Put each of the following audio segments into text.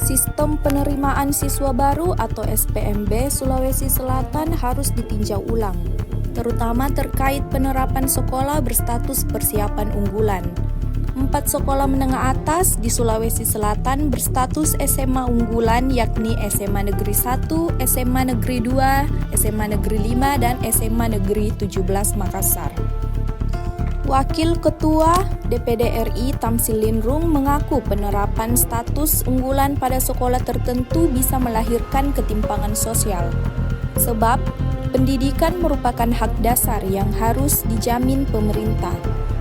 Sistem penerimaan siswa baru atau SPMB Sulawesi Selatan harus ditinjau ulang, terutama terkait penerapan sekolah berstatus persiapan unggulan. 4 sekolah menengah atas di Sulawesi Selatan berstatus SMA unggulan yakni SMA Negeri 1, SMA Negeri 2, SMA Negeri 5, dan SMA Negeri 17 Makassar. Wakil Ketua DPD RI Tamsil Linrung mengaku penerapan status unggulan pada sekolah tertentu bisa melahirkan ketimpangan sosial. Sebab, pendidikan merupakan hak dasar yang harus dijamin pemerintah.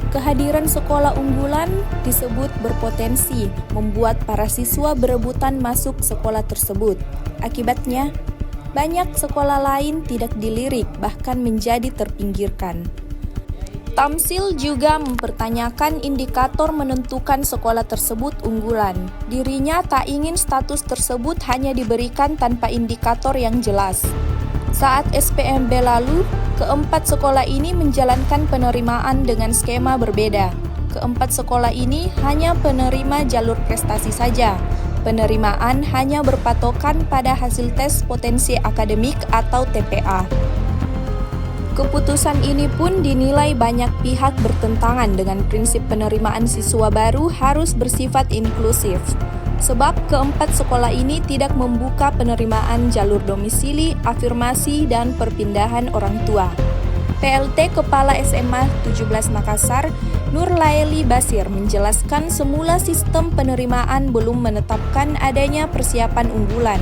Kehadiran sekolah unggulan disebut berpotensi membuat para siswa berebutan masuk sekolah tersebut. Akibatnya, banyak sekolah lain tidak dilirik bahkan menjadi terpinggirkan. Tamsil juga mempertanyakan indikator menentukan sekolah tersebut unggulan. Dirinya tak ingin status tersebut hanya diberikan tanpa indikator yang jelas. Saat SPMB lalu, keempat sekolah ini menjalankan penerimaan dengan skema berbeda. Keempat sekolah ini hanya penerima jalur prestasi saja. Penerimaan hanya berpatokan pada hasil tes potensi akademik atau TPA. Keputusan ini pun dinilai banyak pihak bertentangan dengan prinsip penerimaan siswa baru harus bersifat inklusif. Sebab keempat sekolah ini tidak membuka penerimaan jalur domisili, afirmasi, dan perpindahan orang tua. PLT Kepala SMA 17 Makassar, Nur Laeli Basir menjelaskan semula sistem penerimaan belum menetapkan adanya persiapan unggulan.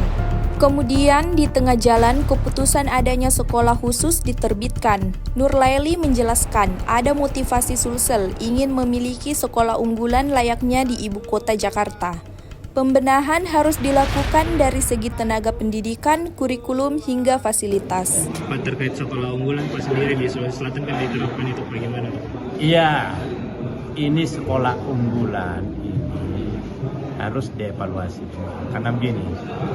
Kemudian di tengah jalan keputusan adanya sekolah khusus diterbitkan. Nur Laeli menjelaskan ada motivasi Sulsel ingin memiliki sekolah unggulan layaknya di ibu kota Jakarta. Pembenahan harus dilakukan dari segi tenaga pendidikan, kurikulum hingga fasilitas. Pak, terkait sekolah unggulan Pak sendiri di Sulawesi Selatan kan diterapkan itu bagaimana? Iya, ini sekolah unggulan harus dievaluasi. Karena begini,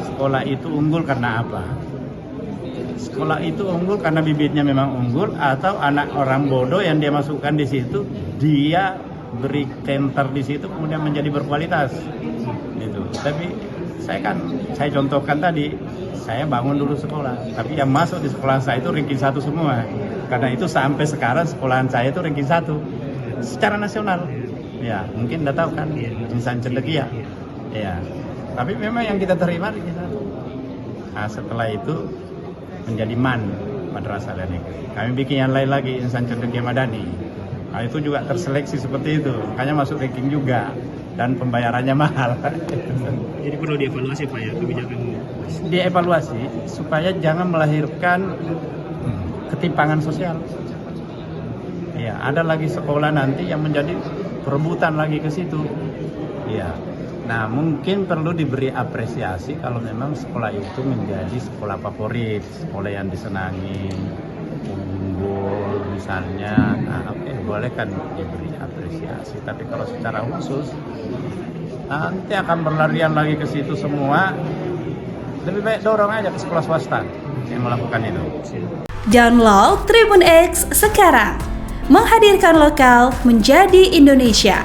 sekolah itu unggul karena apa? Sekolah itu unggul karena bibitnya memang unggul atau anak orang bodoh yang dia masukkan di situ, dia beri tenter di situ kemudian menjadi berkualitas. Gitu. Tapi saya contohkan tadi, saya bangun dulu sekolah, tapi yang masuk di sekolah saya itu ranking 1 semua. Karena itu sampai sekarang sekolahan saya itu ranking 1 secara nasional. Ya, mungkin udah tahu kan, insan cendekia. Ya, tapi memang yang kita terima ranking 1. Nah, setelah itu menjadi MAN, Madrasah Negeri. Kami bikin yang lain lagi, insan cendekia Madani. Nah, itu juga terseleksi seperti itu, makanya masuk ranking juga. Dan pembayarannya mahal. Jadi perlu dievaluasi Pak ya kebijakan. Dievaluasi supaya jangan melahirkan ketimpangan sosial. Ya, ada lagi sekolah nanti yang menjadi perebutan lagi ke situ. Ya. Nah, mungkin perlu diberi apresiasi kalau memang sekolah itu menjadi sekolah favorit, sekolah yang disenangi, unggul misalnya. Nah, oke, boleh kan diberi apresiasi. Tapi kalau secara khusus nanti akan berlarian lagi ke situ semua. Lebih baik dorong aja ke sekolah swasta yang melakukan itu. Download Tribun X sekarang. Menghadirkan lokal menjadi Indonesia.